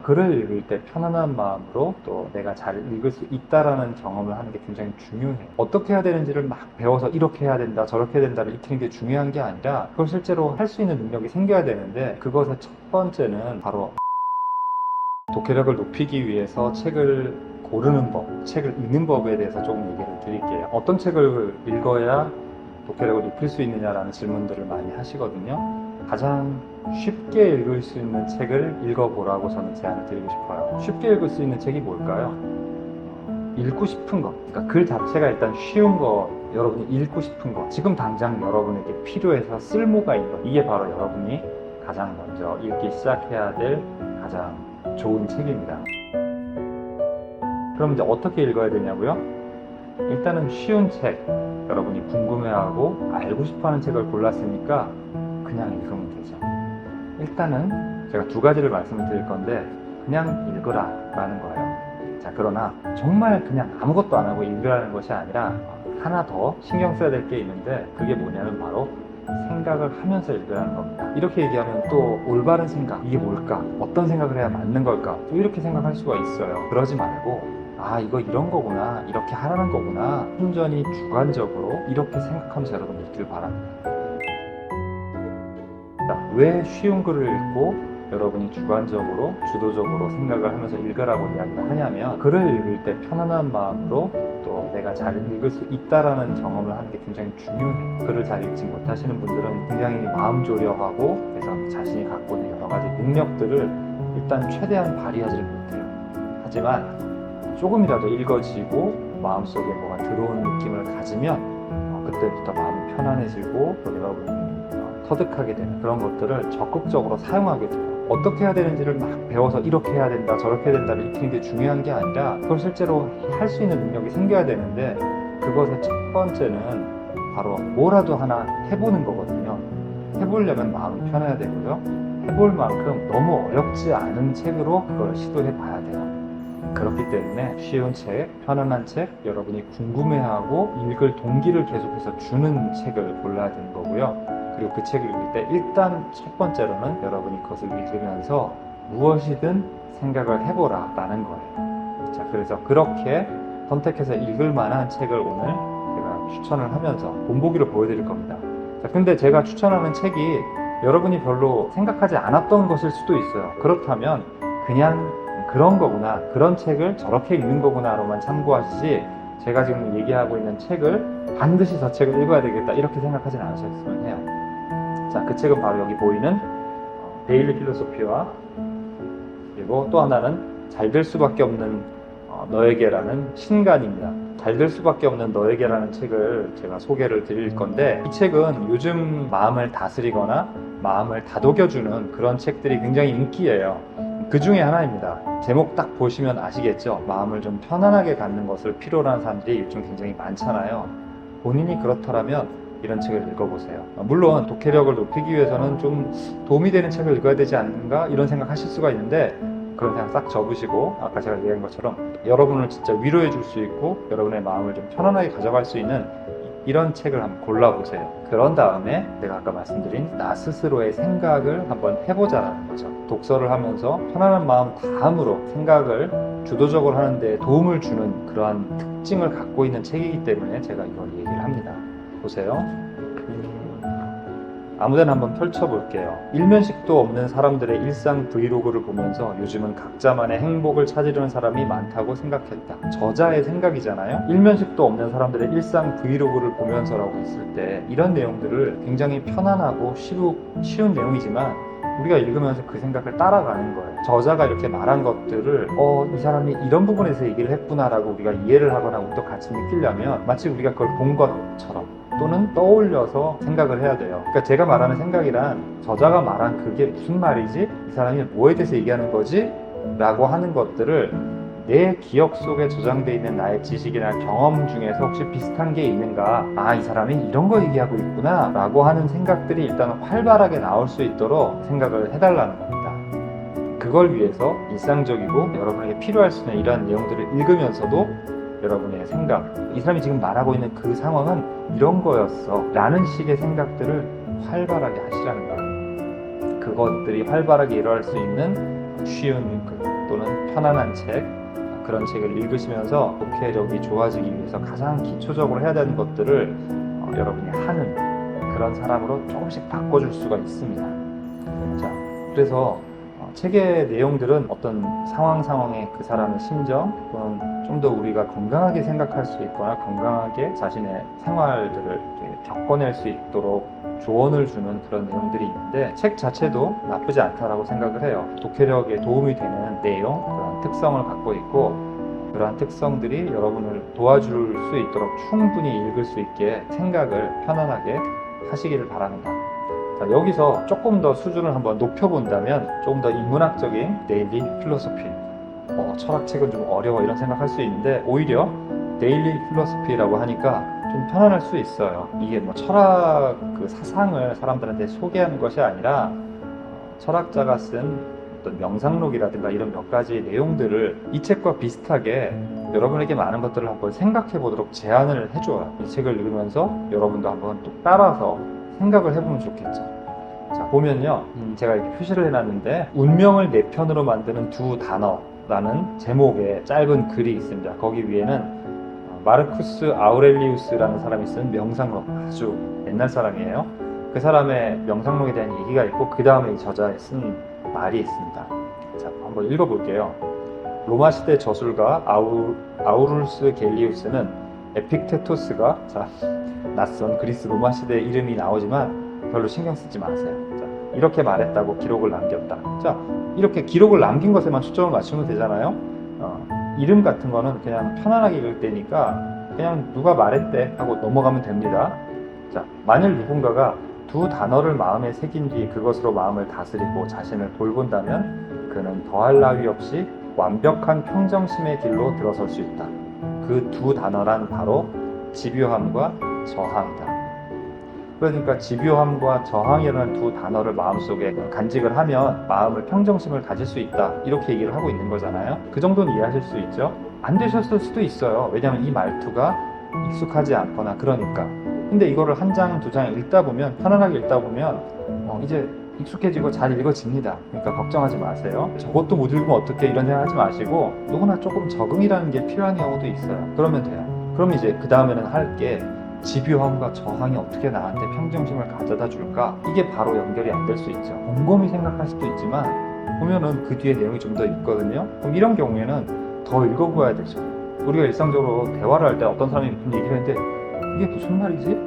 글을 읽을 때 편안한 마음으로 또 내가 잘 읽을 수 있다라는 경험을 하는 게 굉장히 중요해요. 어떻게 해야 되는지를 막 배워서 이렇게 해야 된다, 저렇게 해야 된다를 익히는 게 중요한 게 아니라 그걸 실제로 할 수 있는 능력이 생겨야 되는데, 그것의 첫 번째는 바로 독해력을 높이기 위해서 책을 고르는 법, 책을 읽는 법에 대해서 조금 얘기를 드릴게요. 어떤 책을 읽어야 독해력을 높일 수 있느냐라는 질문들을 많이 하시거든요. 가장 쉽게 읽을 수 있는 책을 읽어보라고 저는 제안을 드리고 싶어요. 쉽게 읽을 수 있는 책이 뭘까요? 읽고 싶은 것, 그러니까 글 자체가 일단 쉬운 거, 여러분이 읽고 싶은 것, 지금 당장 여러분에게 필요해서 쓸모가 있는 것, 이게 바로 여러분이 가장 먼저 읽기 시작해야 될 가장 좋은 책입니다. 그럼 이제 어떻게 읽어야 되냐고요? 일단은 쉬운 책, 여러분이 궁금해하고 알고 싶어하는 책을 골랐으니까 그냥 읽으면 되죠. 일단은 제가 두 가지를 말씀을 드릴 건데, 그냥 읽으라 라는 거예요. 자, 그러나 정말 그냥 아무것도 안 하고 읽으라는 것이 아니라 하나 더 신경 써야 될 게 있는데, 그게 뭐냐면 바로 생각을 하면서 읽으라는 겁니다. 이렇게 얘기하면 또 올바른 생각, 이게 뭘까? 어떤 생각을 해야 맞는 걸까? 또 이렇게 생각할 수가 있어요. 그러지 말고, 아, 이거 이런 거구나, 이렇게 하라는 거구나, 순전히 주관적으로 이렇게 생각하면서 여러분 읽길 바랍니다. 왜 쉬운 글을 읽고 여러분이 주관적으로, 주도적으로 생각을 하면서 읽으라고 이야기를 하냐면, 글을 읽을 때 편안한 마음으로 또 내가 잘 읽을 수 있다라는 경험을 하는 게 굉장히 중요해요. 글을 잘 읽지 못하시는 분들은 굉장히 마음 졸여하고, 그래서 자신이 갖고 있는 여러 가지 능력들을 일단 최대한 발휘하지를 못해요. 하지만 조금이라도 읽어지고 마음속에 뭐가 들어오는 느낌을 가지면 그때부터 마음이 편안해지고 또 여러분이 터득하게 되는 그런 것들을 적극적으로 사용하게 돼요. 어떻게 해야 되는지를 막 배워서 이렇게 해야 된다, 저렇게 해야 된다를 익히는 게 중요한 게 아니라 그걸 실제로 할 수 있는 능력이 생겨야 되는데, 그것의 첫 번째는 바로 뭐라도 하나 해보는 거거든요. 해보려면 마음이 편해야 되고요. 해볼 만큼 너무 어렵지 않은 책으로 그걸 시도해 봐야 돼요. 그렇기 때문에 쉬운 책, 편안한 책, 여러분이 궁금해하고 읽을 동기를 계속해서 주는 책을 골라야 되는 거고요. 그리고 그 책을 읽을 때 일단 첫 번째로는 여러분이 그것을 읽으면서 무엇이든 생각을 해보라 라는 거예요. 자, 그래서 그렇게 선택해서 읽을 만한 책을 오늘 제가 추천을 하면서 본보기로 보여드릴 겁니다. 자, 근데 제가 추천하는 책이 여러분이 별로 생각하지 않았던 것일 수도 있어요. 그렇다면 그냥 그런 거구나, 그런 책을 저렇게 읽는 거구나로만 참고하시지, 제가 지금 얘기하고 있는 책을 반드시 저 책을 읽어야 되겠다 이렇게 생각하진 않으셨으면 해요. 자, 그 책은 바로 여기 보이는 데일리 필로소피와, 그리고 또 하나는 잘 될 수밖에 없는 너에게라는 신간입니다. 잘 될 수밖에 없는 너에게라는 책을 제가 소개를 드릴 건데, 이 책은 요즘 마음을 다스리거나 마음을 다독여주는 그런 책들이 굉장히 인기예요. 그 중에 하나입니다. 제목 딱 보시면 아시겠죠? 마음을 좀 편안하게 갖는 것을 필요로 하는 사람들이 요즘 굉장히 많잖아요. 본인이 그렇다면 이런 책을 읽어보세요. 물론 독해력을 높이기 위해서는 좀 도움이 되는 책을 읽어야 되지 않는가 이런 생각 하실 수가 있는데, 그런 생각 싹 접으시고 아까 제가 얘기한 것처럼 여러분을 진짜 위로해 줄 수 있고 여러분의 마음을 좀 편안하게 가져갈 수 있는 이런 책을 한번 골라보세요. 그런 다음에 내가 아까 말씀드린 나 스스로의 생각을 한번 해보자라는 거죠. 독서를 하면서 편안한 마음 다음으로 생각을 주도적으로 하는 데 도움을 주는 그러한 특징을 갖고 있는 책이기 때문에 제가 이걸 얘기를 합니다. 보세요. 아무데나 한번 펼쳐볼게요. 일면식도 없는 사람들의 일상 브이로그를 보면서 요즘은 각자만의 행복을 찾으려는 사람이 많다고 생각했다. 저자의 생각이잖아요. 일면식도 없는 사람들의 일상 브이로그를 보면서라고 했을 때 이런 내용들을 굉장히 편안하고 쉬운 내용이지만 우리가 읽으면서 그 생각을 따라가는 거예요. 저자가 이렇게 말한 것들을 이 사람이 이런 부분에서 얘기를 했구나 라고 우리가 이해를 하거나 우리도 같이 느끼려면 마치 우리가 그걸 본 것처럼 또는 떠올려서 생각을 해야 돼요. 그러니까 제가 말하는 생각이란 저자가 말한 그게 무슨 말이지? 이 사람이 뭐에 대해서 얘기하는 거지? 라고 하는 것들을 내 기억 속에 저장되어 있는 나의 지식이나 경험 중에서 혹시 비슷한 게 있는가? 아, 이 사람이 이런 거 얘기하고 있구나 라고 하는 생각들이 일단 활발하게 나올 수 있도록 생각을 해달라는 겁니다. 그걸 위해서 일상적이고 여러분에게 필요할 수 있는 이러한 내용들을 읽으면서도 여러분의 생각, 이 사람이 지금 말하고 있는 그 상황은 이런 거였어 라는 식의 생각들을 활발하게 하시라는 거예요. 그것들이 활발하게 일어날 수 있는 쉬운 글, 또는 편안한 책, 그런 책을 읽으시면서 독해력이 좋아지기 위해서 가장 기초적으로 해야 되는 것들을 여러분이 하는 그런 사람으로 조금씩 바꿔줄 수가 있습니다. 자, 그래서 책의 내용들은 어떤 상황에 그 사람의 심정 또는 좀 더 우리가 건강하게 생각할 수 있거나 건강하게 자신의 생활들을 겪어낼 수 있도록 조언을 주는 그런 내용들이 있는데, 책 자체도 나쁘지 않다라고 생각을 해요. 독해력에 도움이 되는 내용, 그런 특성을 갖고 있고, 그러한 특성들이 여러분을 도와줄 수 있도록 충분히 읽을 수 있게 생각을 편안하게 하시기를 바랍니다. 자, 여기서 조금 더 수준을 한번 높여본다면 조금 더 인문학적인 데일리 필로소피, 철학책은 좀 어려워 이런 생각할 수 있는데, 오히려 데일리 필로소피라고 하니까 좀 편안할 수 있어요. 이게 뭐 철학 그 사상을 사람들한테 소개하는 것이 아니라 철학자가 쓴 어떤 명상록이라든가 이런 몇 가지 내용들을 이 책과 비슷하게 여러분에게 많은 것들을 한번 생각해 보도록 제안을 해줘요. 이 책을 읽으면서 여러분도 한번 또 따라서 생각을 해보면 좋겠죠. 자, 보면요, 제가 이렇게 표시를 해놨는데, 운명을 내 편으로 만드는 두 단어라는 제목의 짧은 글이 있습니다. 거기 위에는 마르쿠스 아우렐리우스라는 사람이 쓴 명상록, 아주 옛날 사람이에요. 그 사람의 명상록에 대한 얘기가 있고, 그 다음에 이 저자의 쓴 말이 있습니다. 자, 한번 읽어볼게요. 로마 시대 저술가 아우룰스 겔리우스는 에픽테토스가, 자, 낯선 그리스 로마 시대 이름이 나오지만 별로 신경 쓰지 마세요. 자, 이렇게 말했다고 기록을 남겼다. 자, 이렇게 기록을 남긴 것에만 초점을 맞추면 되잖아요. 이름 같은 거는 그냥 편안하게 읽을 때니까 그냥 누가 말했대 하고 넘어가면 됩니다. 자, 만일 누군가가 두 단어를 마음에 새긴 뒤 그것으로 마음을 다스리고 자신을 돌본다면 그는 더할 나위 없이 완벽한 평정심의 길로 들어설 수 있다. 그 두 단어란 바로 집요함과 저항이다. 그러니까 집요함과 저항이라는 두 단어를 마음속에 간직을 하면 마음을 평정심을 가질 수 있다, 이렇게 얘기를 하고 있는 거잖아요. 그 정도는 이해하실 수 있죠? 안 되셨을 수도 있어요. 왜냐하면 이 말투가 익숙하지 않거나 그러니까. 근데 이거를 한 장, 두 장 읽다 보면, 편안하게 읽다 보면 이제 익숙해지고 잘 읽어집니다. 그러니까 걱정하지 마세요. 저것도 못 읽으면 어떡해 이런 생각하지 마시고, 누구나 조금 적응이라는 게 필요한 경우도 있어요. 그러면 돼요. 그럼 이제 그 다음에는 할 게, 집요함과 저항이 어떻게 나한테 평정심을 가져다 줄까? 이게 바로 연결이 안 될 수 있죠. 곰곰이 생각할 수도 있지만 보면은 그 뒤에 내용이 좀 더 있거든요. 그럼 이런 경우에는 더 읽어봐야 되죠. 우리가 일상적으로 대화를 할 때 어떤 사람이 무슨 얘기를 했는데 그게 무슨 말이지?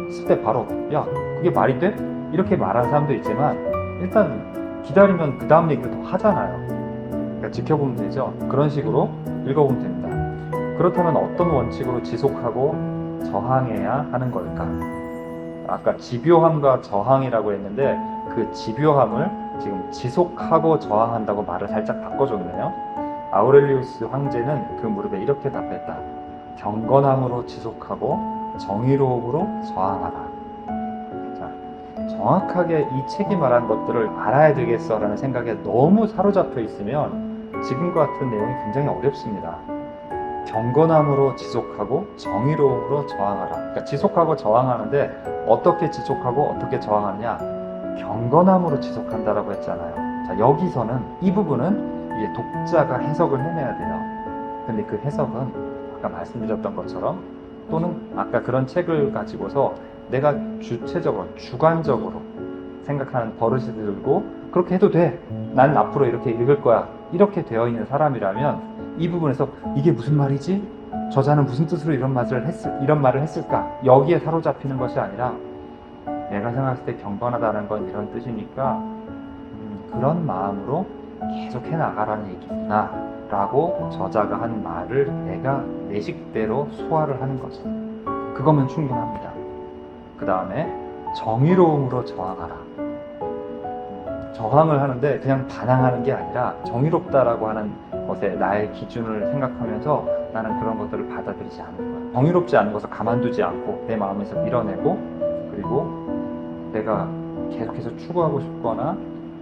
했을 때 바로, 야, 그게 말이 돼? 이렇게 말하는 사람도 있지만, 일단 기다리면 그 다음 얘기를 더 하잖아요. 그러니까 지켜보면 되죠. 그런 식으로 읽어보면 됩니다. 그렇다면 어떤 원칙으로 지속하고 저항해야 하는 걸까? 아까 집요함과 저항이라고 했는데, 그 집요함을 지금 지속하고 저항한다고 말을 살짝 바꿔줬네요. 아우렐리우스 황제는 그 무릎에 이렇게 답했다. 경건함으로 지속하고 정의로움으로 저항하라. 자, 정확하게 이 책이 말한 것들을 알아야 되겠어 라는 생각에 너무 사로잡혀 있으면 지금과 같은 내용이 굉장히 어렵습니다. 경건함으로 지속하고 정의로움으로 저항하라. 그러니까 지속하고 저항하는데 어떻게 지속하고 어떻게 저항하느냐? 경건함으로 지속한다라고 했잖아요. 자, 여기서는 이 부분은 이제 독자가 해석을 해내야 돼요. 근데 그 해석은 아까 말씀드렸던 것처럼, 또는 아까 그런 책을 가지고서 내가 주체적으로, 주관적으로 생각하는 버릇이 들고, 그렇게 해도 돼, 난 앞으로 이렇게 읽을 거야, 이렇게 되어 있는 사람이라면 이 부분에서 이게 무슨 말이지? 저자는 무슨 뜻으로 이런 말을 했을까? 여기에 사로잡히는 것이 아니라, 내가 생각했을 때 경건하다는 건 이런 뜻이니까 그런 마음으로 계속 해나가라는 얘기구나 라고 저자가 한 말을 내가 내 식대로 소화를 하는 거죠. 그거면 충분합니다. 그 다음에 정의로움으로 저항하라. 저항을 하는데 그냥 반항하는 게 아니라 정의롭다라고 하는 것에 나의 기준을 생각하면서 나는 그런 것들을 받아들이지 않는 거예요. 정의롭지 않은 것을 가만두지 않고 내 마음에서 밀어내고, 그리고 내가 계속해서 추구하고 싶거나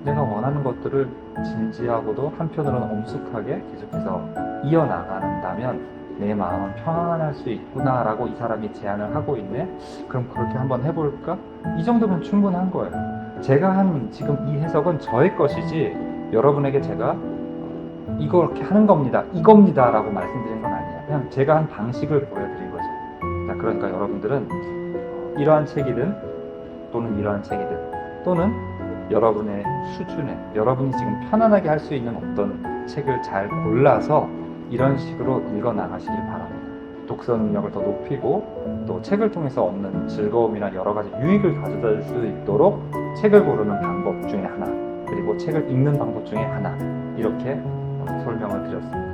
내가 원하는 것들을 진지하고도 한편으로는 엄숙하게 계속해서 이어나간다면 내 마음은 평안할 수 있구나 라고 이 사람이 제안을 하고 있네. 그럼 그렇게 한번 해볼까? 이 정도면 충분한 거예요. 제가 한 지금 이 해석은 저의 것이지 여러분에게 제가 이렇게 하는 겁니다, 이겁니다 라고 말씀드린 건 아니에요. 그냥 제가 한 방식을 보여드린 거죠. 자, 그러니까 여러분들은 이러한 책이든 또는 이러한 책이든 또는 여러분의 수준에 여러분이 지금 편안하게 할 수 있는 어떤 책을 잘 골라서 이런 식으로 읽어 나가시길 바랍니다. 독서 능력을 더 높이고 또 책을 통해서 얻는 즐거움이나 여러 가지 유익을 가져다 줄 수 있도록 책을 고르는 방법 중에 하나, 그리고 책을 읽는 방법 중에 하나, 이렇게 설명을 드렸습니다.